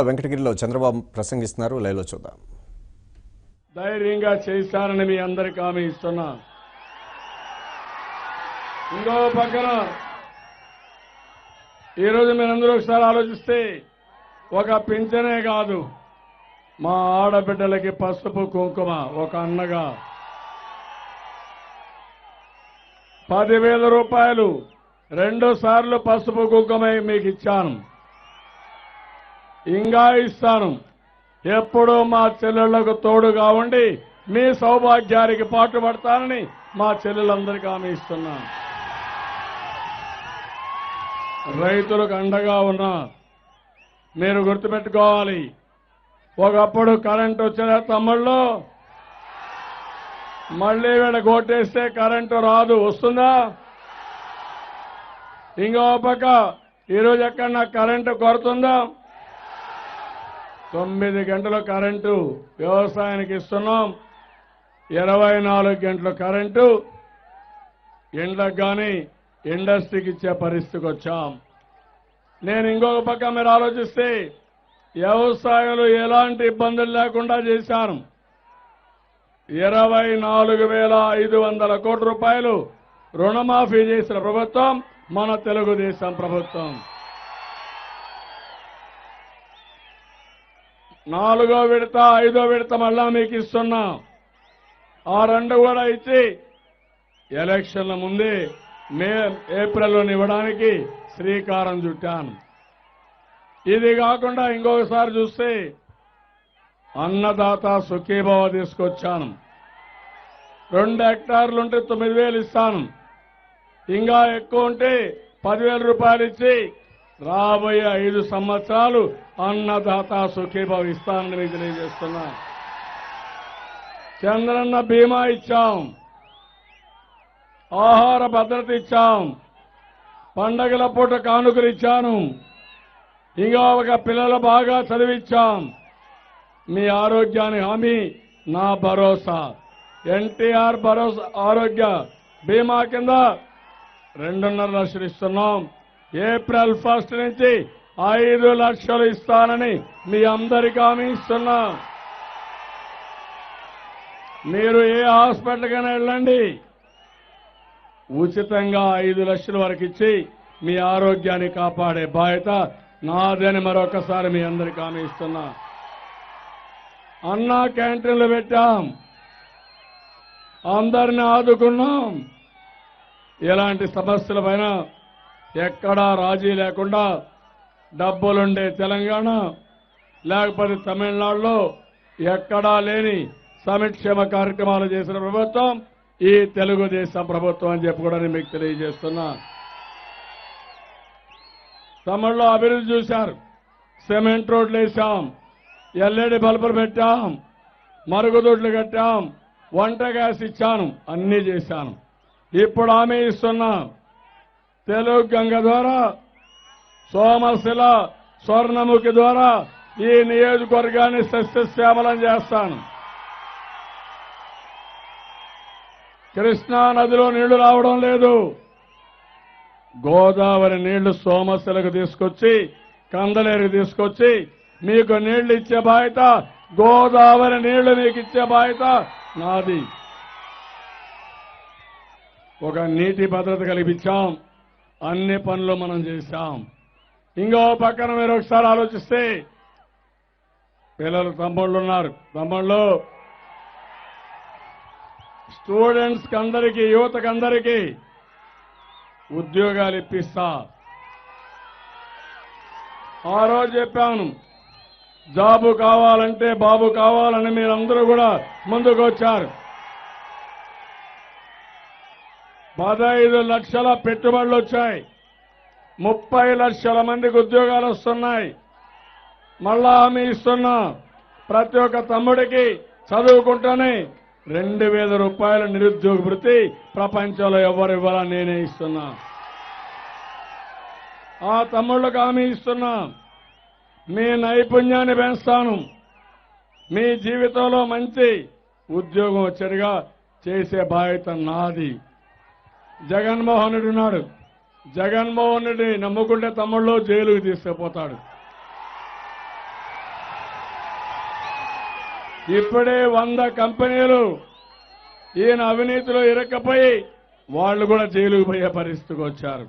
వెంకటగిరిలో చంద్రబాబు ప్రసంగిస్తున్నారు. లైవ్లో చూద్దాం. ధైర్యంగా చేశారని మీ అందరికీ హామీ ఇస్తున్నా. ఇంకో పక్కన ఈరోజు మీరందరూ ఒకసారి ఆలోచిస్తే ఒక పింఛనే కాదు, మా ఆడబిడ్డలకి పసుపు కుంకుమ ఒక అన్నగా 10,000 రూపాయలు 2 సార్లు పసుపు కుంకుమ మీకు ఇచ్చాను, ఇంకా ఇస్తాను. ఎప్పుడూ మా చెల్లెళ్లకు తోడుగా ఉండి మీ సౌభాగ్యానికి పాటుపడతానని మా చెల్లెలందరికీ హామీ ఇస్తున్నా. రైతులకు అండగా ఉన్నా. మీరు గుర్తుపెట్టుకోవాలి, ఒకప్పుడు కరెంటు వచ్చిన తమ్ముళ్ళు మళ్లీ వీడ కోటేస్తే కరెంటు రాదు, వస్తుందా? ఇంకో పక్క ఈరోజు ఎక్కడ నాకు కరెంటు కొరతుందా? 9 గంటల కరెంటు వ్యవసాయానికి ఇస్తున్నాం, 24 గంటల కరెంటు ఇండ్లకు కానీ ఇండస్ట్రీకి ఇచ్చే పరిస్థితికి వచ్చాం. నేను ఇంకొక పక్క మీరు ఆలోచిస్తే వ్యవసాయంలో ఎలాంటి ఇబ్బందులు లేకుండా చేశాను. 24,500 కోట్ల రూపాయలు రుణమాఫీ చేసిన ప్రభుత్వం మన తెలుగుదేశం ప్రభుత్వం. 4వ విడత 5వ విడత మళ్ళా మీకు ఇస్తున్నా. ఆ 2 కూడా ఇచ్చి ఎలక్షన్ల ముందే ఏప్రిల్లో ఇవ్వడానికి శ్రీకారం చుట్టాను. ఇది కాకుండా ఇంకొకసారి చూస్తే అన్నదాత సుఖీభవ తీసుకొచ్చాను. 2 హెక్టార్లు ఉంటే 9,000 ఇస్తాను, ఇంకా ఎక్కువ ఉంటే 10,000 రూపాయలు ఇచ్చి రాబోయే 5 సంవత్సరాలు అన్నదాత సుఖీభవ ఇస్తానని మీకు తెలియజేస్తున్నా. చంద్రన్న బీమా ఇచ్చాం, ఆహార భద్రత ఇచ్చాం, పండగల పూట కానుకలు ఇచ్చాను, ఇంకా ఒక పిల్లలు బాగా చదివించాం. మీ ఆరోగ్యాన్ని హామీ నా భరోసా. ఎన్టీఆర్ భరోసా ఆరోగ్య బీమా కింద 2.5 లక్షలు ఇస్తున్నాం. ఏప్రిల్ 1 నుంచి 5 లక్షలు ఇస్తానని మీ అందరికీ హామీ ఇస్తున్నా. మీరు ఏ హాస్పిటల్కైనా వెళ్ళండి, ఉచితంగా 5 లక్షల వరకు ఇచ్చి మీ ఆరోగ్యాన్ని కాపాడే బాధ్యత నాదని మరొకసారి మీ అందరికీ హామీ ఇస్తున్నా. అన్నా క్యాంటీన్లు పెట్టాం, అందరిని ఆదుకున్నాం. ఎలాంటి సమస్యల పైన ఎక్కడా రాజీ లేకుండా డబ్బులుండే తెలంగాణ లేకపోతే తమిళనాడులో ఎక్కడా లేని సంక్షేమ కార్యక్రమాలు చేసిన ప్రభుత్వం ఈ తెలుగుదేశం ప్రభుత్వం అని చెప్పి కూడా నేను మీకు తెలియజేస్తున్నా. తమిళలో అభివృద్ధి చూశారు, సిమెంట్ రోడ్లు వేశాం, ఎల్ఈడి బల్బులు పెట్టాం, మరుగుదొడ్లు కట్టాం, వంట గ్యాస్ ఇచ్చాను, అన్నీ చేశాను. ఇప్పుడు హామీ ఇస్తున్నా, తెలుగు గంగ ద్వారా సోమశిల స్వర్ణముఖి ద్వారా ఈ నియోజకవర్గాన్ని సస్యశ్యామలం చేస్తాను. కృష్ణా నదిలో నీళ్లు రావడం లేదు, గోదావరి నీళ్లు సోమశిలకు తీసుకొచ్చి కందలేరుకు తీసుకొచ్చి మీకు నీళ్లు ఇచ్చే బాధ్యత, గోదావరి నీళ్లు మీకు ఇచ్చే బాధ్యత నాది. ఒక నీటి భద్రత కల్పించాం, అన్ని పనులు మనం చేశాం. ఇంకో పక్కన మీరు ఒకసారి ఆలోచిస్తే పిల్లలు తమ్ముళ్ళు ఉన్నారు, తమ్ముళ్ళు స్టూడెంట్స్కి అందరికీ యువతకు అందరికీ ఉద్యోగాలు ఇప్పిస్తా. ఆ రోజు చెప్పాను, జాబు కావాలంటే బాబు కావాలని మీరందరూ కూడా ముందుకు వచ్చారు. 15 లక్షల పెట్టుబడులు వచ్చాయి, 30 లక్షల మందికి ఉద్యోగాలు వస్తున్నాయి. మళ్ళా హామీ ఇస్తున్నా, ప్రతి ఒక్క తమ్ముడికి చదువుకుంటూనే 2,000 రూపాయల నిరుద్యోగ భృతి ప్రపంచంలో ఎవరు ఇవ్వాలని నేనే ఇస్తున్నా. ఆ తమ్ముళ్ళకు హామీ ఇస్తున్నా, మీ నైపుణ్యాన్ని పెంచుతాను, మీ జీవితంలో మంచి ఉద్యోగం వచ్చేట్టుగా చేసే బాధ్యత నాది. జగన్మోహన్ రెడ్డి ఉన్నాడు, జగన్మోహన్ రెడ్డి నమ్ముకుంటే తమ్ముళ్ళు జైలుకు తీసుకుపోతాడు. ఇప్పుడే 100 కంపెనీలు ఈయన అవినీతిలో ఇరక్కపోయి వాళ్ళు కూడా జైలుకు పోయే పరిస్థితికి వచ్చారు.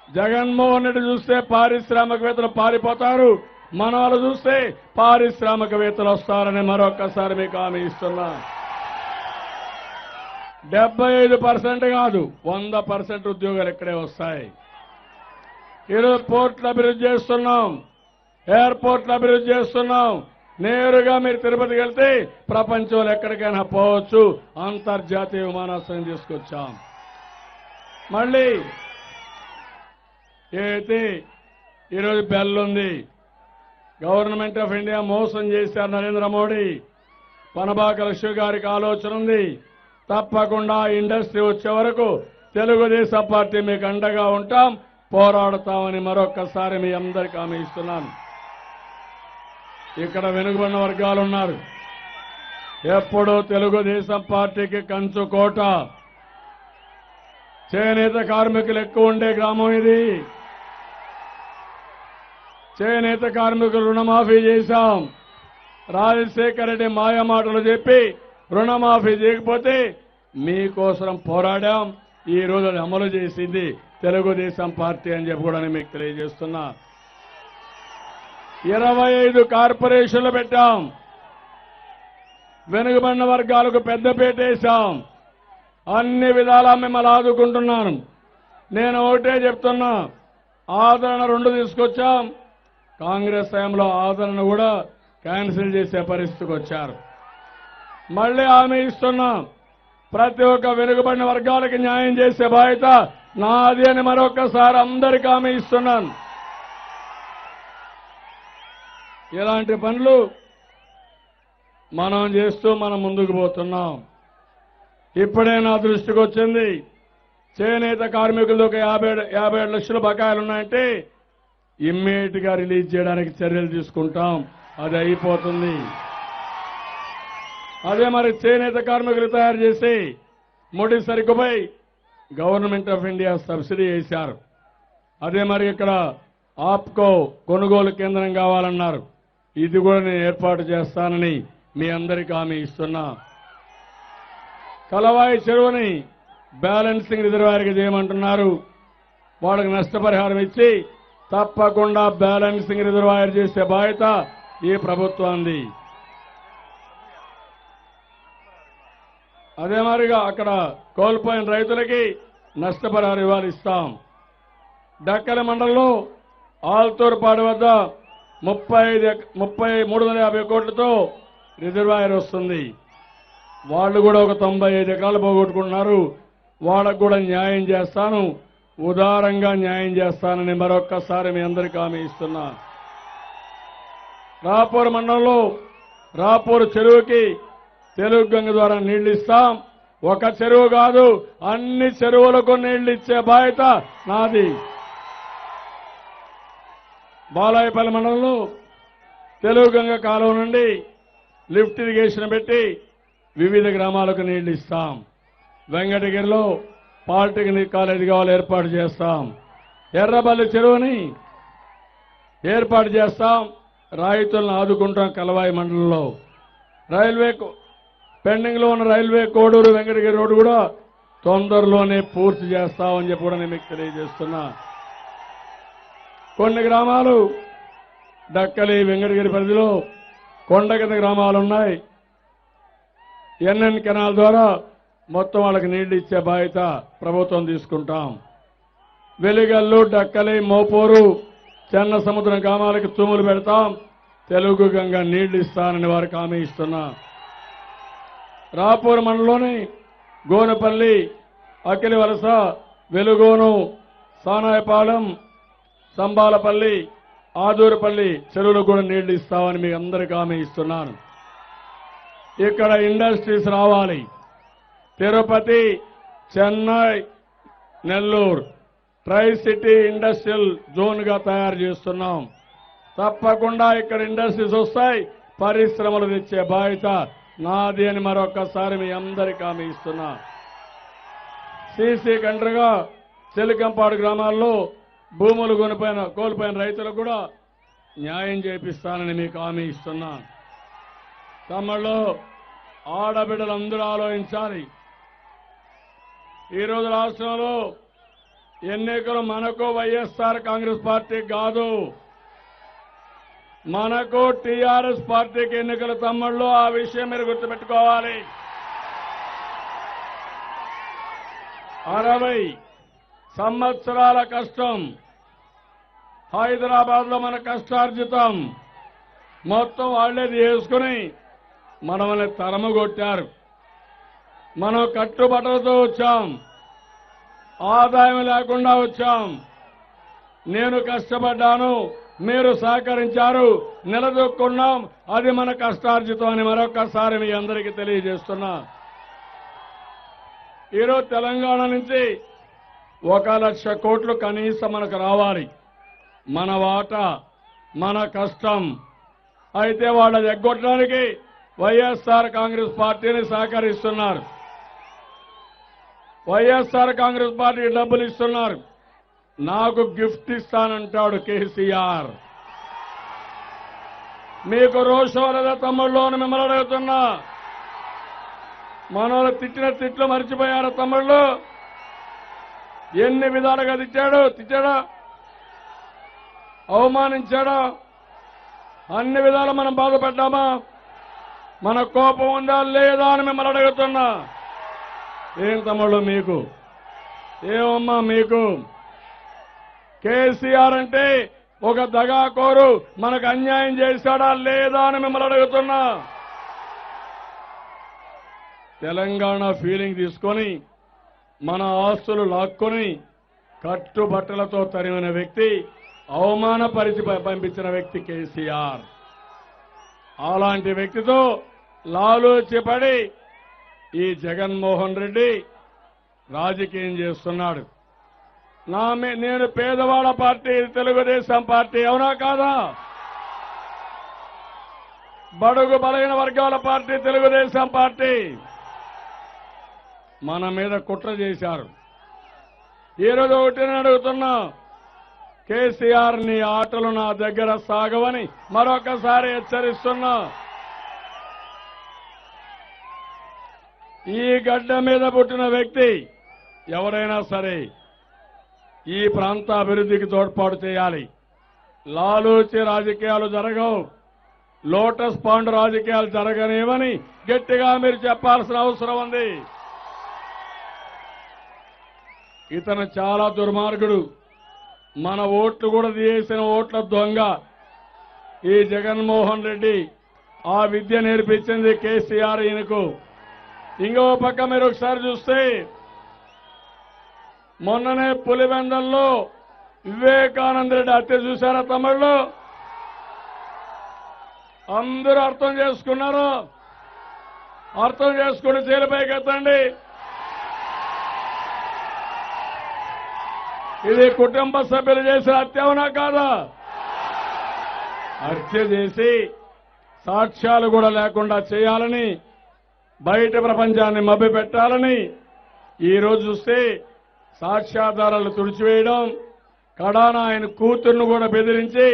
జగన్మోహన్ రెడ్డి చూస్తే పారిశ్రామికవేత్తలు పారిపోతారు, మన వాళ్ళు చూస్తే పారిశ్రామికవేత్తలు వస్తారని మరొక్కసారి మీకు హామీ ఇస్తున్నా. 75% కాదు 100% ఉద్యోగాలు ఇక్కడే వస్తాయి. ఈరోజు పోర్టులు అభివృద్ధి చేస్తున్నాం, ఎయిర్పోర్ట్లు అభివృద్ధి చేస్తున్నాం. నేరుగా మీరు తిరుపతికి వెళ్తే ప్రపంచంలో ఎక్కడికైనా పోవచ్చు, అంతర్జాతీయ విమానాశ్రయం తీసుకొచ్చాం. మళ్ళీ ఏదైతే ఈరోజు బెల్ ఉంది, గవర్నమెంట్ ఆఫ్ ఇండియా మోసం చేశారు నరేంద్ర మోడీ. పనబాక లక్ష్మి గారికి ఆలోచన ఉంది, తప్పకుండా ఇండస్ట్రీ వచ్చే వరకు తెలుగుదేశం పార్టీ మీకు అండగా ఉంటాం, పోరాడతామని మరొక్కసారి మీ అందరికీ హామీ ఇస్తున్నాను. ఇక్కడ వెనుకబడిన వర్గాలు ఉన్నారు, ఎప్పుడూ తెలుగుదేశం పార్టీకి కంచుకోట. చేనేత కార్మికులు ఎక్కువ ఉండే గ్రామం ఇది. చేనేత కార్మికులు రుణమాఫీ చేశాం. రాజశేఖర రెడ్డి మాయమాటలు చెప్పి రుణమాఫీ చేయకపోతే మీకోసం పోరాడాం. ఈ రోజు అది అమలు చేసింది తెలుగుదేశం పార్టీ అని చెప్పి కూడా మీకు తెలియజేస్తున్నా. 25 కార్పొరేషన్లు పెట్టాం, వెనుకబడిన వర్గాలకు పెద్దపీట వేశాం. అన్ని విధాలా మిమ్మల్ని ఆదుకుంటున్నాను. నేను ఒకటే చెప్తున్నా, ఆదరణ 2 తీసుకొచ్చాం. కాంగ్రెస్ హయాంలో ఆదరణ కూడా క్యాన్సిల్ చేసే పరిస్థితికి వచ్చారు. మళ్ళీ హామీ ఇస్తున్నా, ప్రతి ఒక్క వెనుకబడిన వర్గాలకి న్యాయం చేసే బాధ్యత నాది అని మరొకసారి అందరికీ హామీ ఇస్తున్నాను. ఇలాంటి పనులు మనం చేస్తూ మనం ముందుకు పోతున్నాం. ఇప్పుడే నా దృష్టికి వచ్చింది, చేనేత కార్మికులకు 57 లక్షల బకాయిలు ఉన్నాయంటే ఇమ్మీడియట్ గా రిలీజ్ చేయడానికి చర్యలు తీసుకుంటాం. అది అయిపోతుంది. అదే మరి చేనేత కార్మికులు తయారు చేసి ముడి సరుకుపై గవర్నమెంట్ ఆఫ్ ఇండియా సబ్సిడీ వేశారు. అదే మరి ఇక్కడ ఆప్కో కొనుగోలు కేంద్రం కావాలన్నారు. ఇది కూడా నేను ఏర్పాటు చేస్తానని మీ అందరికీ హామీ ఇస్తున్నా. కలవాయి చెరువుని బ్యాలెన్సింగ్ రిజర్వాయర్గా చేయమంటున్నారు. వాళ్ళకి నష్టపరిహారం ఇచ్చి తప్పకుండా బ్యాలెన్సింగ్ రిజర్వాయర్ చేసే బాధ్యత ఈ ప్రభుత్వాన్ని. అదే మాదిరిగా అక్కడ కోల్పోయిన రైతులకి నష్టపరిహారం ఇస్తాం. డక్కల మండలంలో ఆల్తూరుపాడు వద్ద 350 కోట్లతో రిజర్వాయర్ వస్తుంది. వాళ్ళు కూడా ఒక 95 ఎకరాలు పోగొట్టుకుంటున్నారు. వాళ్ళకు కూడా న్యాయం చేస్తాను, ఉదారంగా న్యాయం చేస్తానని మరొక్కసారి మీ అందరికీ హామీ ఇస్తున్నా. రాపూర్ మండలంలో రాపూర్ చెరువుకి తెలుగు గంగ ద్వారా నీళ్లు ఇస్తాం. ఒక చెరువు కాదు, అన్ని చెరువులకు నీళ్లు ఇచ్చే బాధ్యత నాది. బాలాయపల్లి మండలంలో తెలుగు గంగ కాలువ నుండి లిఫ్ట్ ఇరిగేషన్ పెట్టి వివిధ గ్రామాలకు నీళ్లు ఇస్తాం. వెంకటగిరిలో పాలిటెక్నిక్ కాలేజీ కావాలి ఏర్పాటు చేస్తాం. ఎర్రబల్లి చెరువుని ఏర్పాటు చేస్తాం. రైతులను ఆదుకుంటాం. కలవాయి మండలంలో రైల్వే పెండింగ్ లో ఉన్న రైల్వే కోడూరు వెంకటగిరి రోడ్డు కూడా తొందరలోనే పూర్తి చేస్తామని చెప్పి కూడా నేను మీకు తెలియజేస్తున్నా. కొన్ని గ్రామాలు డక్కలి వెంకటగిరి పరిధిలో కొండ కింద గ్రామాలు ఉన్నాయి. ఎన్ఎన్ కెనాల్ ద్వారా మొత్తం వాళ్ళకి నీళ్లు ఇచ్చే బాధ్యత ప్రభుత్వం తీసుకుంటాం. వెలిగల్లు, డక్కలి, మోపూరు, చెన్న సముద్రం గ్రామాలకు తూములు పెడతాం. తెలుగు గంగ నీళ్లు ఇస్తానని వారికి హామీ ఇస్తున్నా. రాపూర్ మండలంలోని గోనపల్లి, అకిలి వలస, వెలుగోను, సానాయపాలెం, సంబాలపల్లి, ఆదూరుపల్లి చెరువులకు కూడా నీళ్లు ఇస్తామని మీకు అందరికీ హామీ ఇస్తున్నాను. ఇక్కడ ఇండస్ట్రీస్ రావాలి. Tirupati, Chennai, Nellore try city industrial zone గా తయారు చేస్తున్నాం. తప్పకుండా ఇక్కడ ఇండస్ట్రీస్ వస్తాయి, పరిశ్రమలు తెచ్చే బాధ్యత నాది అని మరొక్కసారి మీ అందరికీ హామీ ఇస్తున్నా. సీసీ కంట్రీగా చెలికంపాడు గ్రామాల్లో భూములు కోల్పోయిన రైతులకు కూడా న్యాయం చేపిస్తానని మీకు హామీ ఇస్తున్నా. తమలో ఆడబిడ్డలందరూ ఆలోచించాలి. ఈరోజు రాష్ట్రంలో ఎన్నికలు మనకు వైఎస్ఆర్ కాంగ్రెస్ పార్టీ కాదు, మనకు టీఆర్ఎస్ పార్టీకి ఎన్నికల తమ్ముళ్ళు. ఆ విషయం మీరు గుర్తుపెట్టుకోవాలి. 60 సంవత్సరాల కష్టం, హైదరాబాద్లో మన కష్టార్జితం మొత్తం వాళ్లే చేసుకుని మనల్ని తరము కొట్టారు. మనం కట్టుబట్టలతో వచ్చాం, ఆదాయం లేకుండా వచ్చాం. నేను కష్టపడ్డాను, మీరు సహకరించారు, నిలదొక్కున్నాం. అది మన కష్టార్జితం అని మరొకసారి మీ అందరికీ తెలియజేస్తున్నా. ఈరోజు తెలంగాణ నుంచి 1,00,000 కోట్లు కనీసం మనకు రావాలి. మన వాటా, మన కష్టం. అయితే వాళ్ళని ఎగ్గొట్టడానికి వైఎస్ఆర్ కాంగ్రెస్ పార్టీని సహకరిస్తున్నారు. వైఎస్ఆర్ కాంగ్రెస్ పార్టీ డబ్బులు ఇస్తున్నారు. నాకు గిఫ్ట్ ఇస్తానంటాడు కేసీఆర్. మీకు రోషం లేదా తమ్ముళ్ళు అని మిమ్మల్ని అడుగుతున్నా. మనోళ్ళు తిట్టిన తిట్లు మర్చిపోయారు తమ్ముళ్ళు. ఎన్ని విధాలుగా తిట్టాడా, అవమానించాడా, అన్ని విధాలు మనం బాధపడ్డామా? మన కోపం ఉందా లేదా అని మిమ్మల్ని అడుగుతున్నా. ఏం తమ్ముళ్ళు మీకు, ఏమమ్మా మీకు? కేసీఆర్ అంటే ఒక దగాకోరు, మనకు అన్యాయం చేశాడా లేదా అని మిమ్మల్ని అడుగుతున్నా. తెలంగాణ ఫీలింగ్ తీసుకొని మన ఆస్తులు లాక్కొని కట్టుబట్టలతో తరిమిన వ్యక్తి, అవమానపరిచి పంపించిన వ్యక్తి కేసీఆర్. అలాంటి వ్యక్తితో లాలూచిపడి ఈ జగన్మోహన్ రెడ్డి రాజకీయం చేస్తున్నాడు. నేను పేదవాళ్ళ పార్టీ తెలుగుదేశం పార్టీ, అవునా కాదా? బడుగు బలైన వర్గాల పార్టీ తెలుగుదేశం పార్టీ. మన మీద కుట్ర చేశారు. ఈరోజు ఒకటి అడుగుతున్నా, కేసీఆర్ నీ ఆటలు నా దగ్గర సాగవని మరొకసారి హెచ్చరిస్తున్నా. ఈ గడ్డ మీద పుట్టిన వ్యక్తి ఎవరైనా సరే ఈ ప్రాంత అభివృద్ధికి తోడ్పాటు చేయాలి. లాలూచి రాజకీయాలు జరగవు, లోటస్ పాండ్ రాజకీయాలు జరగనివని గట్టిగా మీరు చెప్పాల్సిన అవసరం ఉంది. ఇతను చాలా దుర్మార్గుడు. మన ఓట్లు కూడా తీసిన ఓట్ల దొంగ ఈ జగన్మోహన్ రెడ్డి. ఆ విద్య నేర్పించింది కేసీఆర్ ఈయనకు. ఇంకో పక్క మీరు ఒకసారి చూస్తే మొన్ననే పులివెందల్లో వివేకానంద రెడ్డి హత్య చూశారా తమిళ్లో? అందరూ అర్థం చేసుకున్నారు. అర్థం చేసుకుని జైలుపైకి ఎత్తండి. ఇది కుటుంబ సభ్యులు చేసిన హత్య అవునా కాదా? హత్య చేసి సాక్ష్యాలు కూడా లేకుండా చేయాలని, బయట ప్రపంచాన్ని మభ్యపెట్టాలని ఈరోజు చూస్తే సాక్ష్యాధారాలు తుడిచివేయడం, కడాన ఆయన కూతుర్ను కూడా బెదిరించి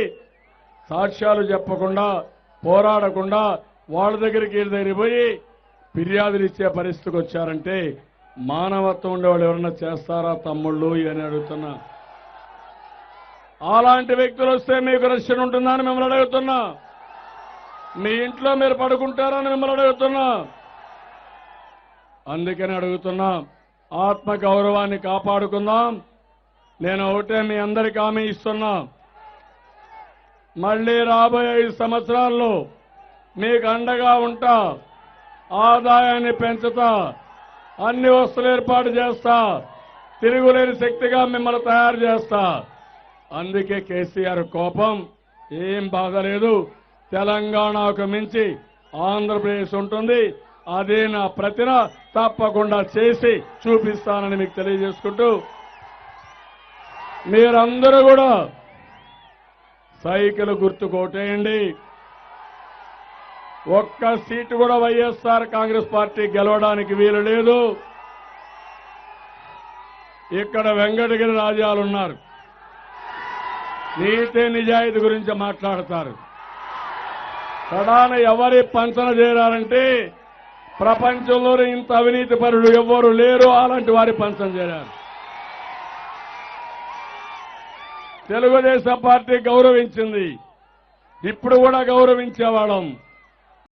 సాక్ష్యాలు చెప్పకుండా, పోరాడకుండా వాళ్ళ దగ్గరికి వీళ్ళ దగ్గరికి పోయి ఫిర్యాదులు ఇచ్చే పరిస్థితికి వచ్చారంటే మానవత్వం ఉండేవాళ్ళు ఎవరన్నా చేస్తారా తమ్ముళ్ళు అని అడుగుతున్నా. అలాంటి వ్యక్తులు వస్తే మీకు రక్షణ ఉంటుందా అని మిమ్మల్ని అడుగుతున్నా. మీ ఇంట్లో మీరు పడుకుంటారని మిమ్మల్ని అడుగుతున్నా. అందుకని అడుగుతున్నా, ఆత్మ గౌరవాన్ని కాపాడుకుందాం. నేను ఒకటే మీ అందరికీ హామీ ఇస్తున్నా, మళ్లీ రాబోయే 5 సంవత్సరాల్లో మీకు అండగా ఉంటా, ఆదాయాన్ని పెంచుతా, అన్ని వస్తువులు ఏర్పాటు చేస్తా, తిరుగులేని శక్తిగా మిమ్మల్ని తయారు చేస్తా. అందుకే కేసీఆర్ కోపం ఏం బాగలేదు. తెలంగాణకు మించి ఆంధ్రప్రదేశ్ ఉంటుంది. అదే నా ప్రతిన తప్పకుండా చేసి చూపిస్తానని మీకు తెలియజేసుకుంటూ, మీరందరూ కూడా సైకిల్ గుర్తు కోటేయండి. ఒక్క సీటు కూడా వైఎస్ఆర్ కాంగ్రెస్ పార్టీ గెలవడానికి వీలు లేదు. ఇక్కడ వెంకటగిరి రాజాలున్నారు, నీతి నిజాయితీ గురించి మాట్లాడతారు. కడాన ఎవరి పంచన చేరారంటే ప్రపంచంలోనే ఇంత అవినీతి పరులు ఎవ్వరు లేరు, అలాంటి వారి పంచన చేరారు. తెలుగుదేశం పార్టీ గౌరవించింది, ఇప్పుడు కూడా గౌరవించేవాళ్ళం.